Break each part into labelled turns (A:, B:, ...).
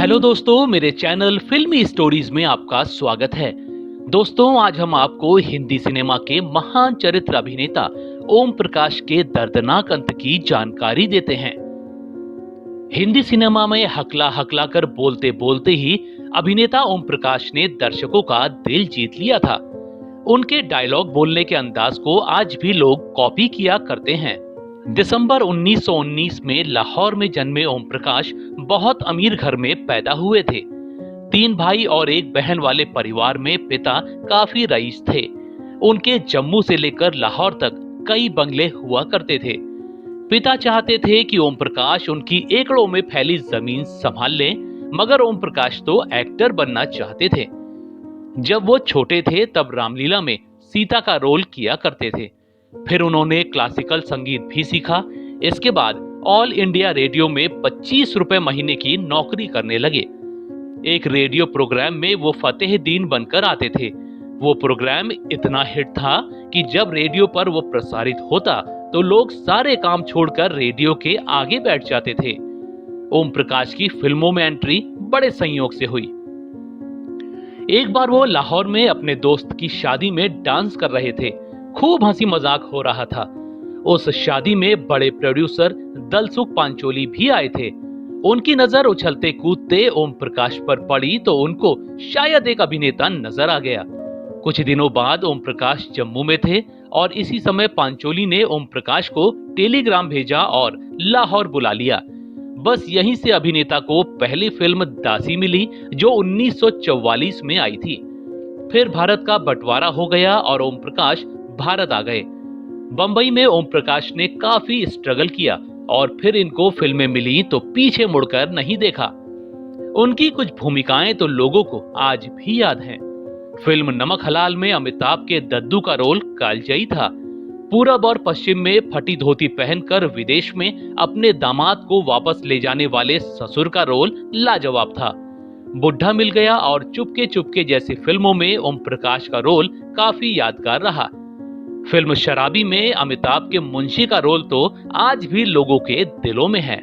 A: Hello दोस्तों, मेरे channel फिल्मी स्टोरीज में आपका स्वागत है। दोस्तों, आज हम आपको हिंदी सिनेमा के महान चरित्र अभिनेता ओम प्रकाश के दर्दनाक अंत की जानकारी देते हैं। हिंदी सिनेमा में हकला हकला कर बोलते बोलते ही अभिनेता ओम प्रकाश ने दर्शकों का दिल जीत लिया था। उनके डायलॉग बोलने के अंदाज को आज भी लोग कॉपी किया करते हैं। दिसंबर 1919 में लाहौर में जन्मे ओम प्रकाश बहुत अमीर घर में पैदा हुए थे। 3 भाई और 1 बहन वाले परिवार में पिता काफी रईस थे। उनके जम्मू से लेकर लाहौर तक कई बंगले हुआ करते थे। पिता चाहते थे कि ओम प्रकाश उनकी एकड़ों में फैली जमीन संभाल लें, मगर ओम प्रकाश तो एक्टर बनना चाहते थे। जब वो छोटे थे तब रामलीला में सीता का रोल किया करते थे। फिर उन्होंने क्लासिकल संगीत भी सीखा। इसके बाद ऑल इंडिया रेडियो में 25 रुपए महीने की नौकरी करने लगे। एक रेडियो प्रोग्राम में वो फतेह-ए-दीन बनकर आते थे। वो प्रोग्राम इतना हिट था कि जब रेडियो पर वो प्रसारित होता तो लोग सारे काम छोड़कर रेडियो के आगे बैठ जाते थे। ओम प्रकाश की फिल्मों में एंट्री बड़े संयोग से हुई। एक बार वो लाहौर में अपने दोस्त की शादी में डांस कर रहे थे। खूब हंसी मजाक हो रहा था। उस शादी में बड़े प्रोड्यूसर दलसुख पांचोली भी आए थे। उनकी नजर उछलते कूदते ओम प्रकाश पर पड़ी तो उनको शायद एक अभिनेता नजर आ गया। कुछ दिनों बाद ओम प्रकाश जम्मू में थे और इसी समय पांचोली ने ओम प्रकाश को टेलीग्राम भेजा और लाहौर बुला लिया। बस यहीं से अभिनेता को पहली फिल्म दासी मिली, जो 1944 में आई थी। फिर भारत का बंटवारा हो गया और ओम प्रकाश भारत आ गए। बंबई में ओम प्रकाश ने काफी स्ट्रगल किया और फिर इनको फिल्में मिली तो पीछे मुड़कर नहीं देखा। उनकी कुछ भूमिकाएं तो लोगों को आज भी याद हैं। फिल्म नमक हलाल में अमिताभ के दद्दू का रोल कालजयी था। पूरब और पश्चिम में फटी धोती पहनकर विदेश में अपने दामाद को वापस ले जाने वाले ससुर का रोल लाजवाब था। बुढ़ा मिल गया और चुपके चुपके जैसी फिल्मों में ओम प्रकाश का रोल काफी यादगार रहा। फिल्म शराबी में अमिताभ के मुंशी का रोल तो आज भी लोगों के दिलों में है।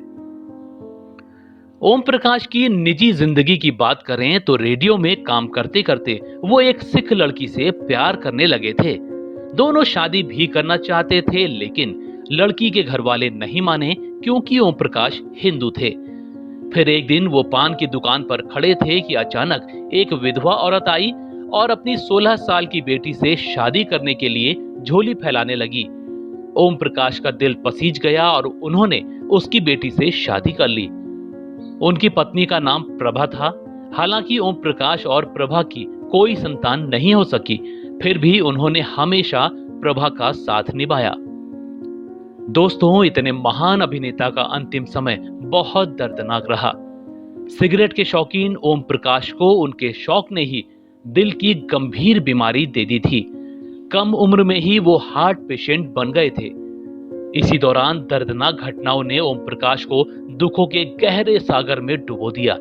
A: ओम प्रकाश की निजी जिंदगी की बात करें तो रेडियो में काम करते करते वो एक सिख लड़की से प्यार करने लगे थे। दोनों शादी भी करना चाहते थे, लेकिन लड़की के घर वाले नहीं माने क्योंकि ओम प्रकाश हिंदू थे। फिर एक दिन वो पान की दुकान पर खड़े थे कि अचानक एक विधवा औरत आई और अपनी 16 साल की बेटी से शादी करने के लिए झोली फैलाने लगी। ओम प्रकाश का दिल पसीज गया और उन्होंने उसकी बेटी से शादी कर ली। उनकी पत्नी का नाम प्रभा था। हालांकि ओम प्रकाश और प्रभा की कोई संतान नहीं हो सकी, फिर भी उन्होंने हमेशा प्रभा का साथ निभाया। दोस्तों, इतने महान अभिनेता का अंतिम समय बहुत दर्दनाक रहा। सिगरेट के शौकीन ओम प्रकाश को उनके शौक ने ही दिल की गंभीर बीमारी दे दी थी। कम उम्र में ही वो हार्ट पेशेंट बन गए थे। इसी दौरान दर्दनाक घटनाओं ने ओम प्रकाश को दुखों के गहरे सागर में डुबो दिया।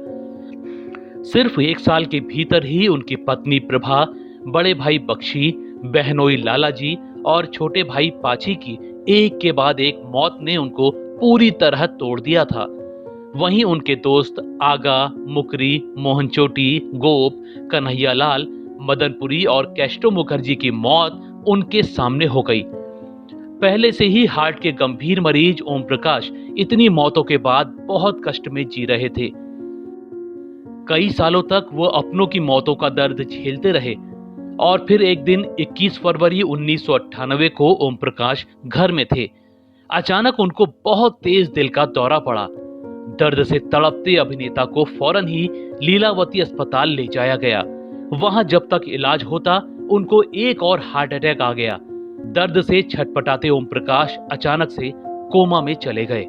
A: सिर्फ 1 साल के भीतर ही उनकी पत्नी प्रभा, बड़े भाई बख्शी, बहनोई लालाजी और छोटे भाई पाची की एक के बाद एक मौत ने उनको पूरी तरह तोड़ दिया था। वहीं उनके दोस्त आगा, मुकरी, मोहनचोटी, गोप, कन्हैयालाल, मदनपुरी और कैस्टो मुखर्जी की मौत उनके सामने हो गई। पहले से ही हार्ट के गंभीर मरीज ओम प्रकाश इतनी मौतों के बाद बहुत कष्ट में जी रहे थे। कई सालों तक वो अपनों की मौतों का दर्द झेलते रहे और फिर एक दिन 21 फरवरी 1998 को ओम प्रकाश घर में थे। अचानक उनको बहुत तेज दिल का दौरा पड़ा। दर्द से तड़पते अभिनेता को फौरन ही लीलावती अस्पताल ले जाया गया। वहां जब तक इलाज होता उनको एक और हार्ट अटैक आ गया। दर्द से छटपटाते ओम प्रकाश अचानक से कोमा में चले गए।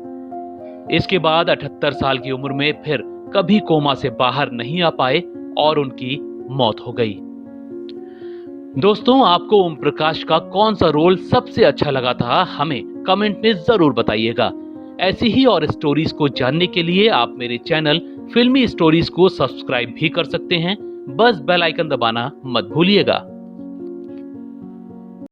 A: इसके बाद 78 साल की उम्र में फिर कभी कोमा से बाहर नहीं आ पाए और उनकी मौत हो गई। दोस्तों, आपको ओम प्रकाश का कौन सा रोल सबसे अच्छा लगा था, हमें कमेंट में जरूर बताइएगा। ऐसी ही और स्टोरीज को जानने के लिए आप मेरे चैनल फिल्मी स्टोरीज को सब्सक्राइब भी कर सकते हैं। बस बेल आइकन दबाना मत भूलिएगा।